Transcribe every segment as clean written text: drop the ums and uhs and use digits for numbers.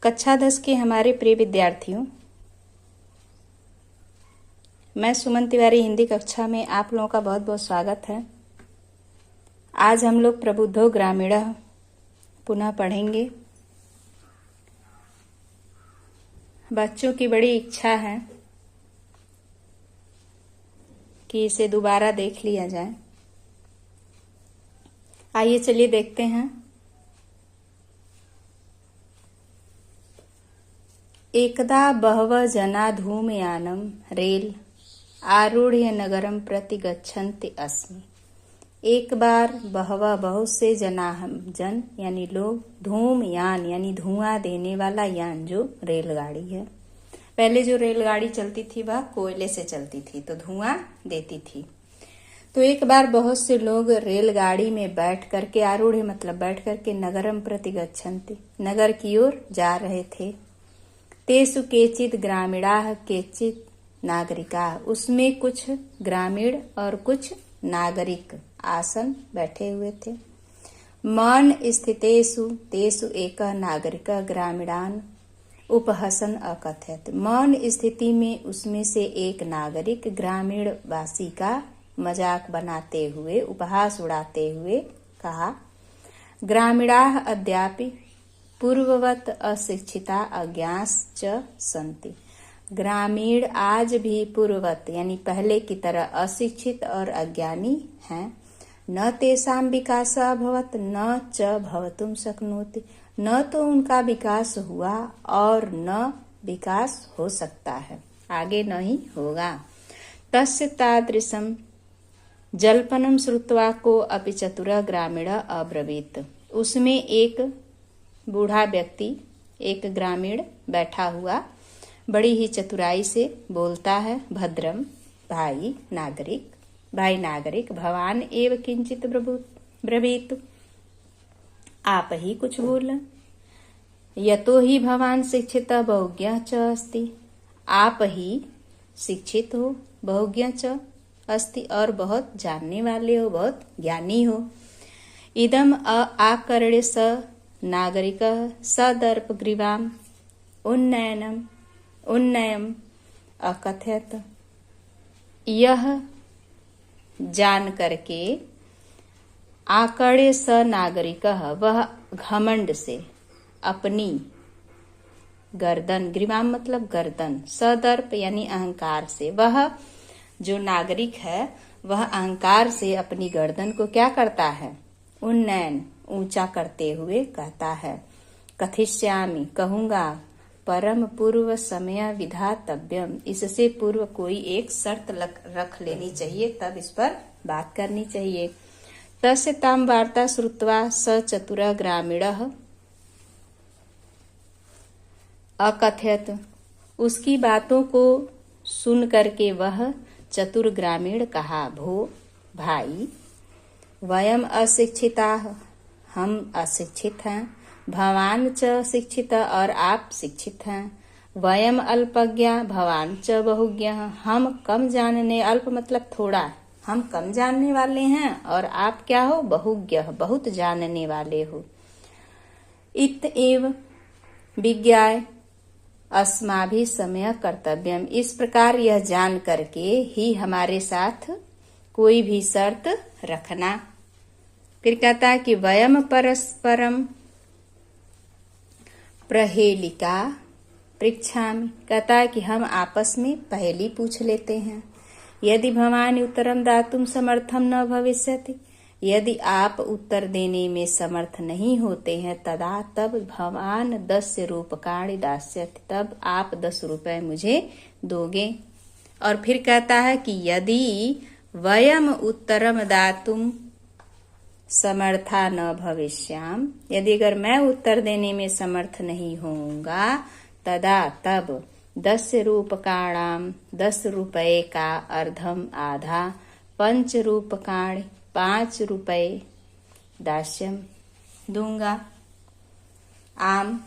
कक्षा 10 के हमारे प्रिय विद्यार्थियों, मैं सुमन तिवारी हिंदी कक्षा में आप लोगों का बहुत बहुत स्वागत है। आज हम लोग प्रबुद्धो ग्रामीणः पुनः पढ़ेंगे। बच्चों की बड़ी इच्छा है कि इसे दोबारा देख लिया जाए। आइए चलिए देखते हैं। एकदा बहवः जना धूमयानं रेल आरूढ़ नगरम प्रति गच्छन्ति अस्मि। एक बार बहुत से जन यानी लोग धूमयान यानी धुआं देने वाला यान, जो रेलगाड़ी है। पहले जो रेलगाड़ी चलती थी वह कोयले से चलती थी तो धुआं देती थी। तो एक बार बहुत से लोग रेलगाड़ी में बैठ करके, आरूढ़ मतलब बैठ करके, नगरम प्रति गच्छन्ति नगर की ओर जा रहे थे। तेसु केचित ग्रामीणाः केचित नागरिका, उसमें कुछ ग्रामीण और कुछ नागरिक आसन बैठे हुए थे। मौन स्थितेषु तेषु एकः नागरिकः ग्रामीणान् उपहसन अकथयत्, मौन स्थिति में उसमें से एक नागरिक ग्रामीण वासी का मजाक बनाते हुए, उपहास उड़ाते हुए कहा, ग्रामीणाः अद्यापि पूर्ववत अशिक्षिता अज्ञाश्च सन्ति, ग्रामीण आज भी पूर्ववत यानी पहले की तरह अशिक्षित और अज्ञानी हैं। न तेषां विकासः अभवत् न च भवितुं शक्नोति, न तो उनका विकास हुआ और न विकास हो सकता है, आगे नहीं होगा। तस्य तादृशं जल्पनं श्रुत्वा को अपि चतुरः ग्रामीणः अब्रवीत्, उसमें एक बूढ़ा व्यक्ति, एक ग्रामीण बैठा हुआ बड़ी ही चतुराई से बोलता है, भद्रम भाई नागरिक भवान एव किंचित ब्रवीतु, आप ही कुछ बोल, यतो ही भवान शिक्षितः बहुज्ञः च अस्ति, आप ही शिक्षित हो, बहुज्ञः च अस्ति और बहुत जानने वाले हो, बहुत ज्ञानी हो। इदम आकर्ण्य स नागरिकः सदर्पग्रीवाम् उन्नयम् अकथयत्, यह जान करके आकर्ण्य स नागरिकः, वह घमंड से अपनी गर्दन, ग्रीवाम मतलब गर्दन, सदर्प यानी अहंकार से, वह जो नागरिक है वह अहंकार से अपनी गर्दन को क्या करता है, उन्नयन ऊंचा करते हुए कहता है, कथिष्यामि कहूंगा, परम पूर्व समय विधातव्यम, इससे पूर्व कोई एक शर्त रख लेनी चाहिए, तब इस पर बात करनी चाहिए। तस्य ताम वार्ता श्रुत्वा स चतुरः ग्रामीणः अकथयत्, उसकी बातों को सुन करके वह चतुर ग्रामीण कहा, भो भाई वयम अशिक्षिताः, हम अशिक्षित हैं, भवान च शिक्षित और आप शिक्षित हैं, वयम अल्पज्ञा भवान च बहुज्ञः, हम कम जानने, अल्प मतलब थोड़ा, हम कम जानने वाले हैं और आप क्या हो, बहुज्ञ बहुत जानने वाले हो। इत एव विज्ञाय अस्माभिः समय कर्तव्यम, इस प्रकार यह जान करके ही हमारे साथ कोई भी शर्त रखना। फिर कहता है कि वयम परस्परम प्रहेलिका पृच्छामि, कहता है कि हम आपस में पहेली पूछ लेते हैं। यदि भवान उत्तरम दातुम समर्थम न भविष्यति, यदि आप उत्तर देने में समर्थ नहीं होते हैं, तदा तब भवान 10 रूपकाणि दास्यति, तब आप 10 रुपए मुझे दोगे। और फिर कहता है कि यदि वयम उत्तरम दातुम समर्था न भविष्याम, यदि अगर मैं उत्तर देने में समर्थ नहीं होऊंगा, तदा तब 10 रूपकाणाम 10 रुपए का अर्धम आधा, 5 रूपकाणि 5 रुपए दास्यम दूंगा। आम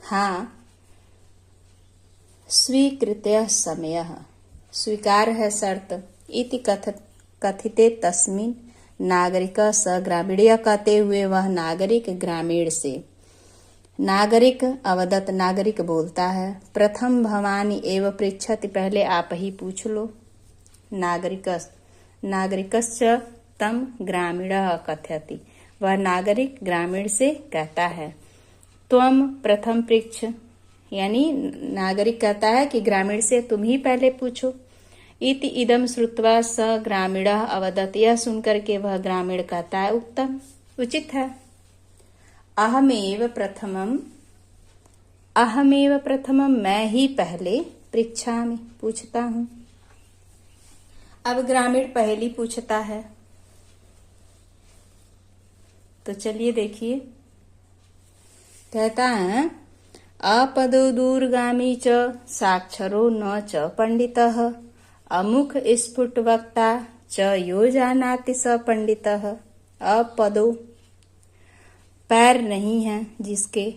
हाँ, स्वीकृत्य समय स्वीकार है शर्त, इति कथिते तस्मिन् नागरिक स ग्रामीण, कहते हुए वह नागरिक ग्रामीण से नागरिक अवदत, नागरिक बोलता है, प्रथम भवानी एव पृच्छति, पहले आप ही पूछ लो। नागरिकश्च तम ग्रामीणः कथयति, वह नागरिक ग्रामीण से कहता है। त्वम प्रथम पृच्छ, यानी नागरिक कहता है कि ग्रामीण से तुम ही पहले पूछो। इति इदम श्रुत्वा स ग्रामीणः अवदत, यह सुनकर के वह ग्रामीण कहता है, उत्तम, उचित है। अहमेव प्रथमम, मैं ही पहले, पृच्छामि, पूछता हूं। अब ग्रामीण पहली पूछता है, तो चलिए देखिए, कहता है, अपदो दूरगामी च साक्षरो न च पंडितः, अमुख स्फुट वक्ता च यो जानाति स पंडितः। अपदो, पैर नहीं है जिसके,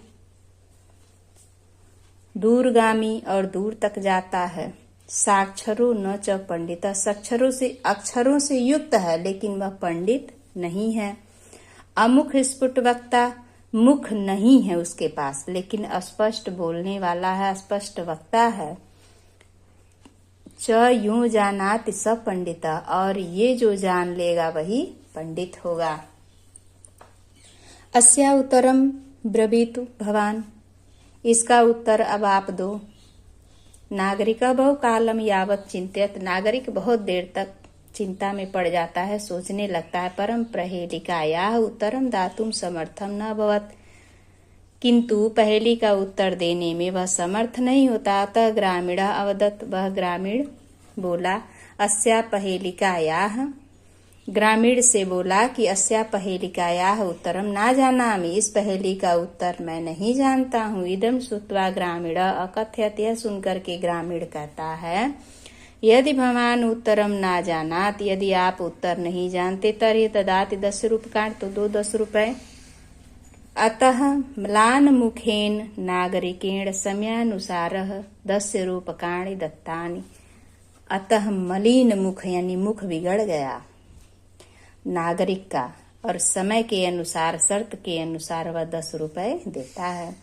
दूरगामी और दूर तक जाता है, साक्षरो न च पंडित, अक्षरों से युक्त है लेकिन वह पंडित नहीं है। अमुख स्फुट वक्ता, मुख नहीं है उसके पास लेकिन स्पष्ट बोलने वाला है, स्पष्ट वक्ता है। च यूं जानाति स पंडित, और ये जो जान लेगा वही पंडित होगा। अस्या उत्तरम ब्रवीतु भवान, इसका उत्तर अब आप दो। नागरिक बहु कालम यावत चिंतित, नागरिक बहुत देर तक चिंता में पड़ जाता है, सोचने लगता है। परम प्रहेलिकायाः उत्तरम दातुम समर्थम न भवत, किंतु पहेली का उत्तर देने में वह समर्थ नहीं होता। अतः ग्रामीणः अवदत, वह ग्रामीण बोला। अस्या पहेलिकायाः, ग्रामीण से बोला कि अस्या पहेलिकायाः उत्तरम ना जानामि, इस पहेली का उत्तर मैं नहीं जानता हूँ। इदम श्रुत्वा ग्रामीणः अकथयत, यह सुनकर के ग्रामीण कहता है, यदि भवान उत्तरम ना जानात, यदि आप उत्तर नहीं जानते, तर्हि ददाति 10 रूपकाणि, तो दो 10 रुपए। अतः म्लान मुखेन नागरिकेण समयानुसारः 10 रूपकाणि दत्तानि। अतः मलिन मुख, यानी मुख बिगड़ गया नागरिक का, और समय के अनुसार, शर्त के अनुसार वह 10 रुपए देता है।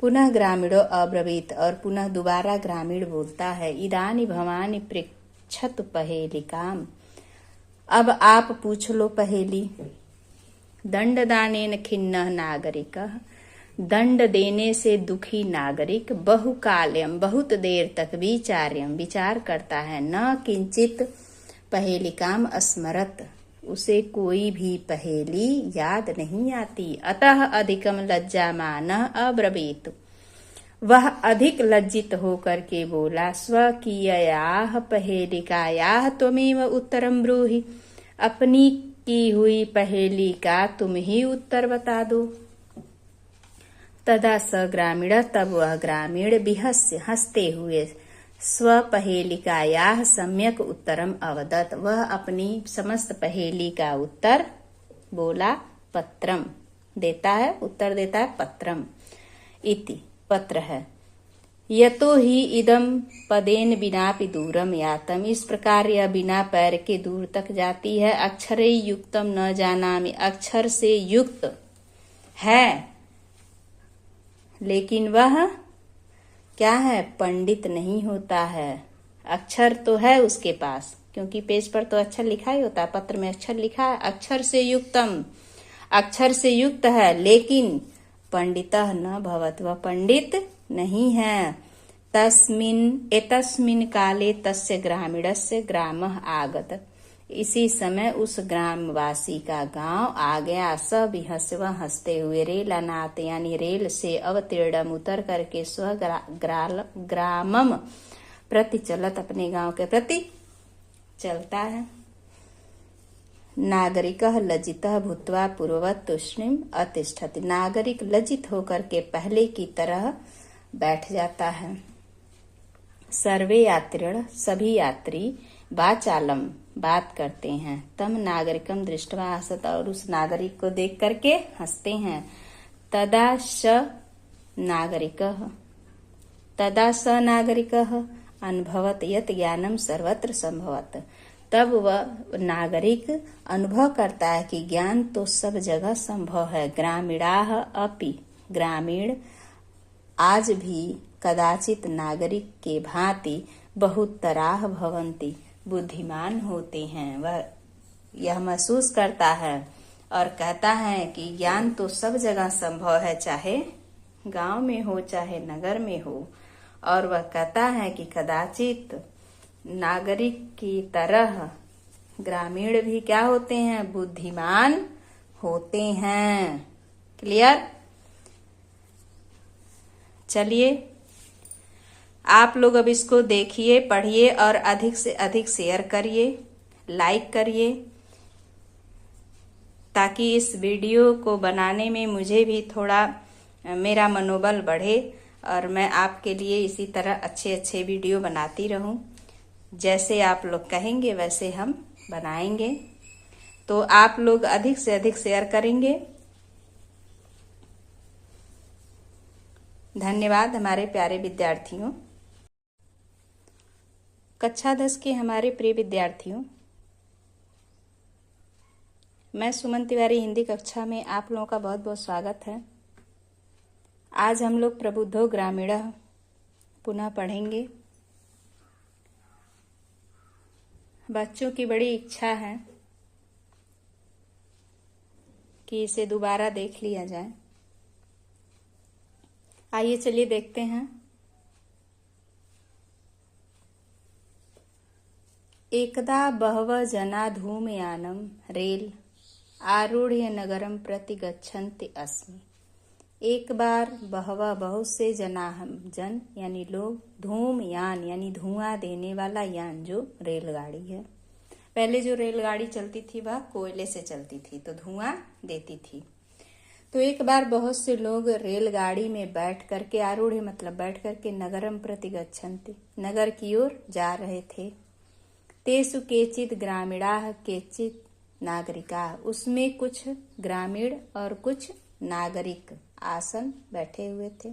पुनः ग्रामीणो अब्रवीत, और पुनः दोबारा ग्रामीण बोलता है, इदानी भवानी पृच्छत पहेलिकाम, अब आप पूछ लो पहेली। दंडदानेन खिन्नः नागरिकः, दंड देने से दुखी नागरिक, बहुकाल्यम, बहुत देर तक, विचार्यम, विचार करता है, न किंचित पहेलिकाम स्मरत, उसे कोई भी पहेली याद नहीं आती। अतः अधिकम लज्जामानः अब्रवीत, वह अधिक लज्जित होकर के बोला, स्वकीयायाः पहेलिकायाः त्वमेव उत्तरम ब्रूहि, अपनी की हुई पहेली का तुम ही उत्तर बता दो। तदा स ग्रामीण, तब वह ग्रामीण बिहस्य, हंसते हुए, स्वपहेलिकायाः सम्यक उत्तरम अवदत, वह अपनी समस्त पहेली का उत्तर बोला। पत्रम देता है, उत्तर देता है पत्रम, इति पत्र है। यतो ही इदम पदेन बिनापि दूरम यातम, इस प्रकार यह बिना पैर के दूर तक जाती है। अक्षरे युक्तम न जानामि, अक्षर से युक्त है लेकिन वह क्या है, पंडित नहीं होता है। अक्षर तो है उसके पास, क्योंकि पेज पर तो अक्षर लिखा ही होता है, पत्र में अक्षर लिखा है। अक्षर से युक्तम, अक्षर से युक्त है, लेकिन पंडितः न भवत, वह पंडित नहीं है। एतस्मिन् काले तस्य ग्रामीणस्य ग्रामः आगत, इसी समय उस ग्रामवासी का गांव आ गया। स बिहस्य, वह हंसते हुए, रेलानाथ यानी रेल से अवतीर्णम, उतर करके, ग्रामम प्रति चलत, अपने गांव के प्रति चलता है। नागरिकः लज्जितः भूत्वा पूर्ववत् तूष्णीम अतिष्ठति, नागरिक लज्जित होकर के पहले की तरह बैठ जाता है। सर्वे यात्रिण, सभी यात्री, वाचालम, बात करते हैं। तम नागरिकम दृष्ट्वा हसत, और उस नागरिक को देख करके हंसते हैं। तदा स नागरिकः अनुभवत यत् ज्ञानम सर्वत्र संभवत, तब वह नागरिक अनुभव करता है कि ज्ञान तो सब जगह संभव है। ग्रामीणाः अपि, ग्रामीण आज भी कदाचित नागरिक के भांति बहुत तराह भवंती, बुद्धिमान होते हैं। वह यह महसूस करता है और कहता है कि ज्ञान तो सब जगह संभव है, चाहे गांव में हो चाहे नगर में हो। और वह कहता है कि कदाचित नागरिक की तरह ग्रामीण भी क्या होते हैं, बुद्धिमान होते हैं। क्लियर? चलिए आप लोग अब इसको देखिए, पढ़िए और अधिक से अधिक शेयर करिए, लाइक करिए, ताकि इस वीडियो को बनाने में मुझे भी थोड़ा मेरा मनोबल बढ़े और मैं आपके लिए इसी तरह अच्छे अच्छे वीडियो बनाती रहूं। जैसे आप लोग कहेंगे वैसे हम बनाएंगे। तो आप लोग अधिक से अधिक शेयर करेंगे। धन्यवाद हमारे प्यारे विद्यार्थियों। कक्षा 10 के हमारे प्रिय विद्यार्थियों, मैं सुमन तिवारी हिंदी कक्षा में आप लोगों का बहुत बहुत स्वागत है। आज हम लोग प्रबुद्धो ग्रामीणः पुनः पढ़ेंगे। बच्चों की बड़ी इच्छा है कि इसे दोबारा देख लिया जाए। आइए चलिए देखते हैं। एकदा बहवः जना धूमयानं रेल आरूढ़ नगरम प्रति गच्छन्ति अस्मि। एक बार बहवः बहुत से जन यानी लोग, धूमयान यानी धुआं देने वाला यान जो रेलगाड़ी है। पहले जो रेलगाड़ी चलती थी वह कोयले से चलती थी तो धुआं देती थी। तो एक बार बहुत से लोग रेलगाड़ी में बैठ करके, आरूढ़ मतलब बैठ करके, नगरम प्रति गच्छन्ति नगर की ओर जा रहे थे। तेसु केचित ग्रामीणाः केचित नागरिका, उसमें कुछ ग्रामीण और कुछ नागरिक आसन बैठे हुए थे।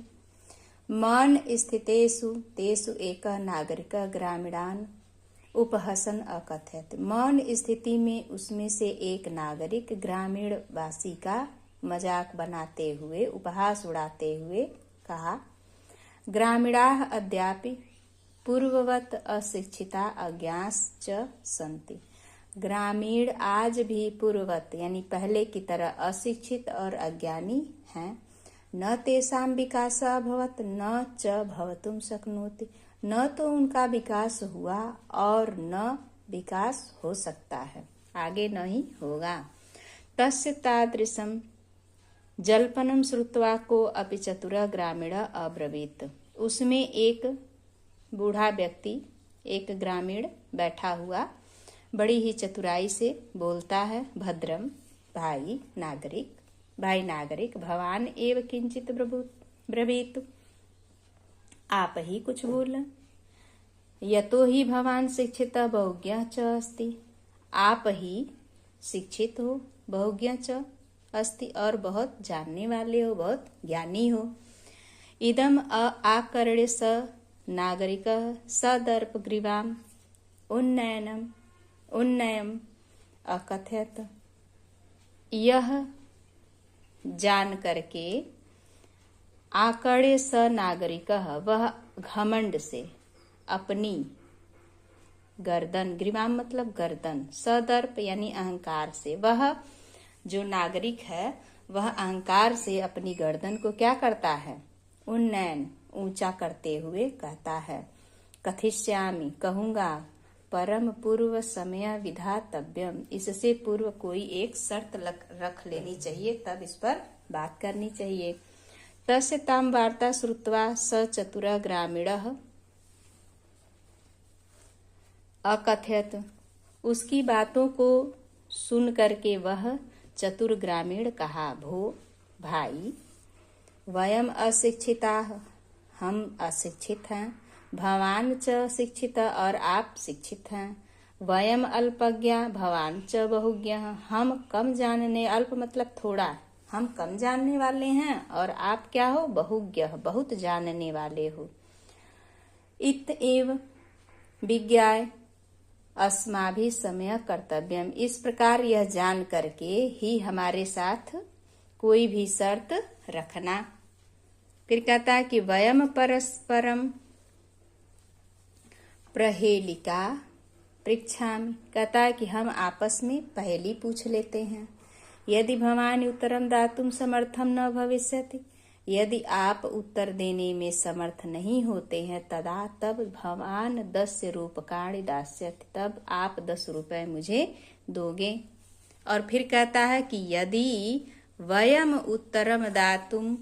मौन स्थितेषु तेषु एकः नागरिकः ग्रामीणान् उपहसन अकथयत्। मौन स्थिति में उसमें से एक नागरिक ग्रामीण वासी का मजाक बनाते हुए, उपहास उड़ाते हुए कहा, ग्रामीणाः अद्यापि पूर्ववत अशिक्षिता अज्ञाश्च सन्ति। ग्रामीण आज भी पूर्ववत यानी पहले की तरह अशिक्षित और अज्ञानी हैं। न तेषां विकास अभवत न च भवितुं शक्नोति, न तो उनका विकास हुआ और न विकास हो सकता है, आगे नहीं होगा। तस्य तादृशं जल्पनं श्रुत्वा को अपि चतुरः ग्रामीणः अब्रवीत्। उसमें एक बूढ़ा व्यक्ति, एक ग्रामीण बैठा हुआ बड़ी ही चतुराई से बोलता है, भद्रम भाई नागरिक भवान एव किंचित ब्रवीतु, आप ही कुछ बोल। यतो ही भवान शिक्षित बहुज्ञः च अस्ति, आप ही शिक्षित हो, बहुज्ञः च अस्ति और बहुत जानने वाले हो, बहुत ज्ञानी हो। इदम आकर्ण्य स नागरिकः सदर्पग्रीवाम् उन्नयम अकथयत। यह जान करके आकड़े स नागरिकः, वह घमंड से अपनी गर्दन, ग्रीवाम मतलब गर्दन, सदर्प यानी अहंकार से, वह जो नागरिक है वह अहंकार से अपनी गर्दन को क्या करता है, उन्नयन ऊंचा करते हुए कहता है, कथिष्यामि कहूंगा, परम पूर्व समय विधातव्यम, इससे पूर्व कोई एक शर्त रख लेनी चाहिए, तब इस पर बात करनी चाहिए। तस्य ताम वार्ता श्रुत्वा स चतुरः ग्रामीणः अकथयत। उसकी बातों को सुन करके वह चतुर ग्रामीण कहा, भो भाई, वयम अशिक्षिताः, हम अशिक्षित हैं, भवान च शिक्षित और आप शिक्षित हैं, वयम अल्पज्ञा भवान च बहुज्ञः, हम कम जानने, अल्प मतलब थोड़ा, हम कम जानने वाले हैं और आप क्या हो, बहुज्ञ, बहुत जानने वाले हो। इत एव विज्ञाय अस्माभि समय कर्तव्यम, इस प्रकार यह जान करके ही हमारे साथ कोई भी शर्त रखना। फिर कहता है कि वयम परस्परम प्रहेलिका पृच्छामि, कहता है कि हम आपस में पहेली पूछ लेते हैं। यदि भवान उत्तरम दातुम समर्थम न भविष्यति, यदि आप उत्तर देने में समर्थ नहीं होते हैं, तदा तब भवान 10 रूपकाणि दास्यति, तब आप 10 रुपए मुझे दोगे। और फिर कहता है कि यदि वयम उत्तरम दातुम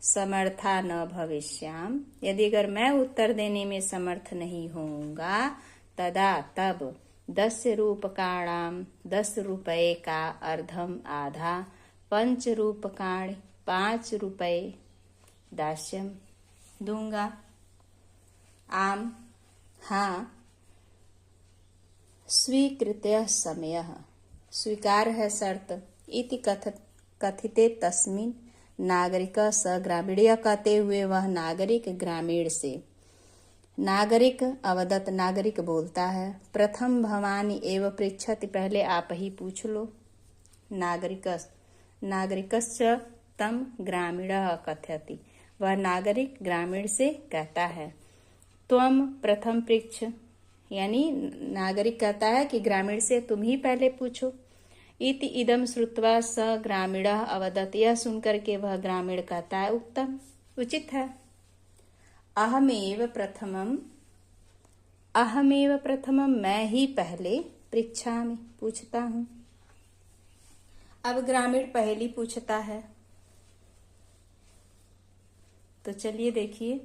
समर्था न भविष्याम, यदि अगर मैं उत्तर देने में समर्थ नहीं होऊंगा, तदा तब 10 रूपकाणाम 10 रुपए का अर्धम आधा, 5 रूपकाणि 5 रुपए दास्यम दूंगा। आम हाँ स्वीकृत्य समय, स्वीकार है शर्त। इति कथिते तस्मिन नागरिक स ग्रामीण, यह कहते हुए वह नागरिक ग्रामीण से, नागरिक अवदत, नागरिक बोलता है, प्रथम भवानी एव पृच्छति, पहले आप ही पूछ लो। नागरिकश्च तम ग्रामीणः कथयति, वह नागरिक ग्रामीण से कहता है, त्वम प्रथम पृच्छ, यानी नागरिक कहता है कि ग्रामीण से तुम ही पहले पूछो। इति इदम श्रुत्वा स ग्रामीणः अवदत, यह सुनकर के वह ग्रामीण कहता है, उत्तम, उचित है। अहमेव प्रथमम, मैं ही पहले पृच्छामि, पूछता हूं। अब ग्रामीण पहली पूछता है, तो चलिए देखिए,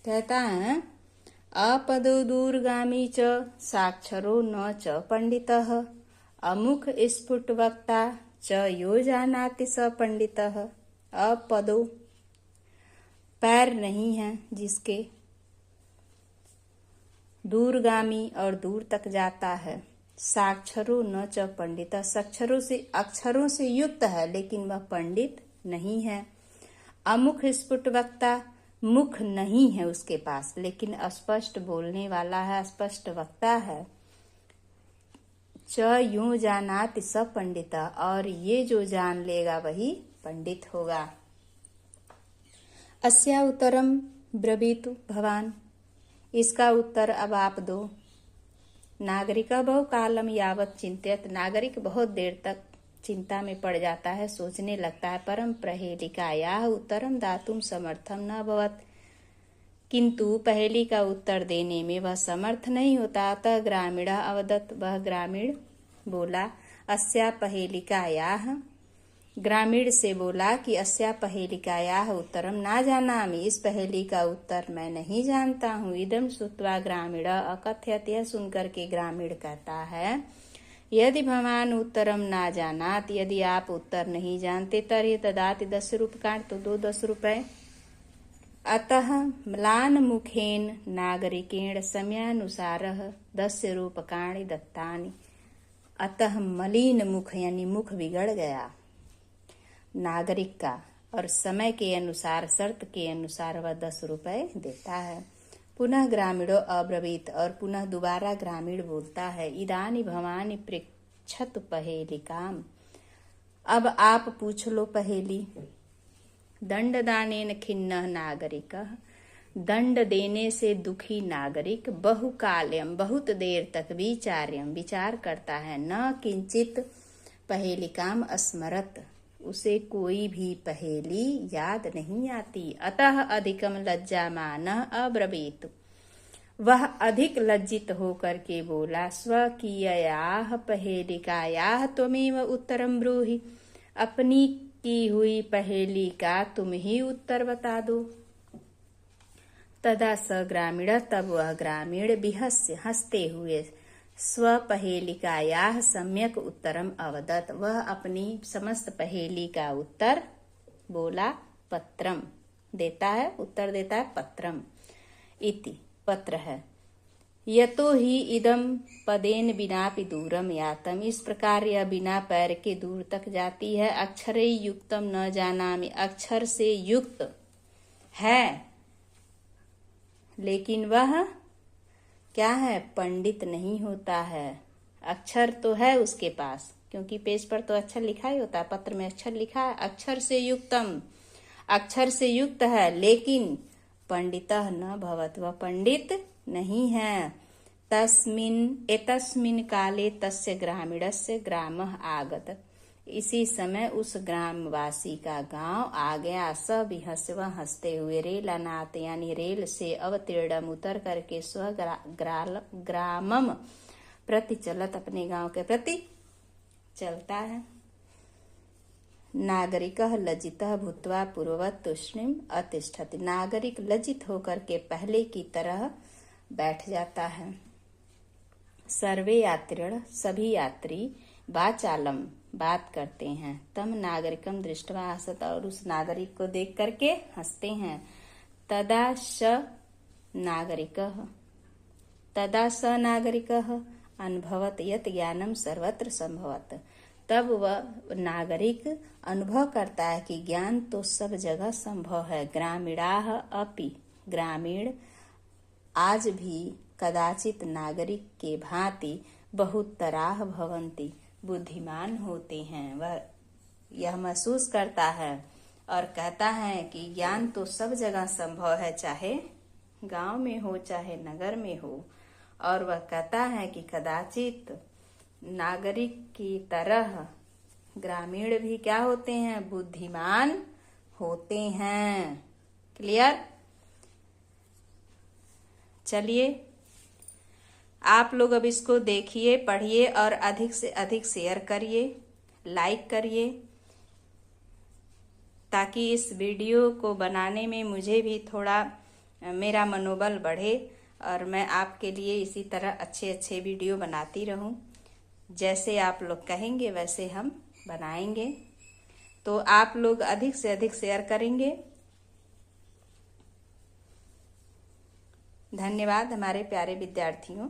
कहता है, अपदो दूरगामी च साक्षरो न च पंडितः, अमुख स्फुट वक्ता च यो जानाति स पंडितः। अपदो पैर नहीं है जिसके, दूरगामी और दूर तक जाता है, साक्षरो न च पंडित, अक्षरों से युक्त है लेकिन वह पंडित नहीं है। अमुख स्फुट वक्ता, मुख नहीं है उसके पास लेकिन स्पष्ट बोलने वाला है, स्पष्ट वक्ता है। च यूं जानाति स पंडित, और ये जो जान लेगा वही पंडित होगा। अस्या उत्तरम ब्रवीतु भवान, इसका उत्तर अब आप दो। नागरिक बहुकालम यावत चिंतित, नागरिक बहुत देर तक चिंता में पड़ जाता है, सोचने लगता है। परम प्रहेलिकायाः उत्तरम दातुम समर्थम न भवत, किंतु पहेली का उत्तर देने में वह समर्थ नहीं होता। अतः ग्रामीण अवदत, वह ग्रामीण बोला, अस्या पहेलिकायाः, ग्रामीण से बोला कि अस्या पहेलिकायाः उत्तरम ना जानामि, इस पहेली का उत्तर मैं नहीं जानता हूँ। इदम श्रुत्वा ग्रामीण अकथयत, यह सुनकर के ग्रामीण कहता है, यदि भवान उत्तरम ना जानात, यदि आप उत्तर नहीं जानते, तर्हि ददाति 10 रूपकाणि, तो दो 10 रुपए। अतः म्लान मुखेन नागरिकेण समयानुसारः 10 रूपकाणि दत्तानि, अतः मलिन मुख यानी मुख बिगड़ गया नागरिक का, और समय के अनुसार, शर्त के अनुसार वह 10 रुपए देता है। पुनः ग्रामीणो अब्रवीत, और पुनः दोबारा ग्रामीण बोलता है, इदानी भवानी पृच्छत पहेलिकाम, अब आप पूछ लो पहेली। दंडदानेन खिन्नः नागरिकः, दंड देने से दुखी नागरिक, बहुकाल्यम बहुत देर तक, विचार्यम विचार करता है, न किंचित पहेलिकाम स्मरत, उसे कोई भी पहेली याद नहीं आती। अतः अधिकम लज्जामानः अब्रवीत, वह अधिक लज्जित होकर के बोला, स्वकीययाः पहेलिकायाः त्वमेव उत्तरम ब्रूहि, अपनी की हुई पहेली का तुम ही उत्तर बता दो। तदा स ग्रामीण, तब वह ग्रामीण बिहस्य हंसते हुए, स्वपहेलिकायाः सम्यक उत्तरम अवदत, वह अपनी समस्त पहेली का उत्तर बोला। पत्रम देता है, उत्तर देता है पत्रम, इति पत्र है। यतो ही इदम पदेन बिनापि दूरम यातम, इस प्रकार यह बिना पैर के दूर तक जाती है। अक्षरे युक्तम न जानामि, अक्षर से युक्त है लेकिन वह क्या है, पंडित नहीं होता है। अक्षर तो है उसके पास, क्योंकि पेज पर तो अक्षर लिखा ही होता है, पत्र में अक्षर लिखा है। अक्षर से युक्तम, अक्षर से युक्त है, लेकिन पंडितः न भवत, वह पंडित नहीं है। एतस्मिन् काले तस्य ग्रामीणस्य ग्रामः आगत, इसी समय उस ग्रामवासी का गांव आ गया। स विहस्य, वह हंसते हुए रेलानाथ यानी रेल से अवतीर्णम उतर करके ग्रामम प्रति चलत, अपने गांव के प्रति चलता है। नागरिकः लज्जितः भूत्वा पूर्ववत् तूष्णीम अतिष्ठति, नागरिक लज्जित होकर के पहले की तरह बैठ जाता है। सर्वे यात्रिण, सभी यात्री वाचालम, बात करते हैं। तम नागरिकम दृष्ट्वा हसत, और उस नागरिक को देख करके हंसते हैं। तदा स नागरिकः अनुभवत यत् ज्ञानम सर्वत्र संभवत, तब वह नागरिक अनुभव करता है कि ज्ञान तो सब जगह संभव है। ग्रामीणाः अपि, ग्रामीण आज भी कदाचित नागरिक के भांति बहुतराः भवन्ति, बुद्धिमान होते हैं। वह यह महसूस करता है और कहता है कि ज्ञान तो सब जगह संभव है, चाहे गांव में हो चाहे नगर में हो। और वह कहता है कि कदाचित नागरिक की तरह ग्रामीण भी क्या होते हैं, बुद्धिमान होते हैं। क्लियर? चलिए आप लोग अब इसको देखिए, पढ़िए और अधिक से अधिक शेयर करिए, लाइक करिए, ताकि इस वीडियो को बनाने में मुझे भी थोड़ा मेरा मनोबल बढ़े और मैं आपके लिए इसी तरह अच्छे अच्छे वीडियो बनाती रहूं। जैसे आप लोग कहेंगे वैसे हम बनाएंगे। तो आप लोग अधिक से अधिक शेयर करेंगे। धन्यवाद हमारे प्यारे विद्यार्थियों।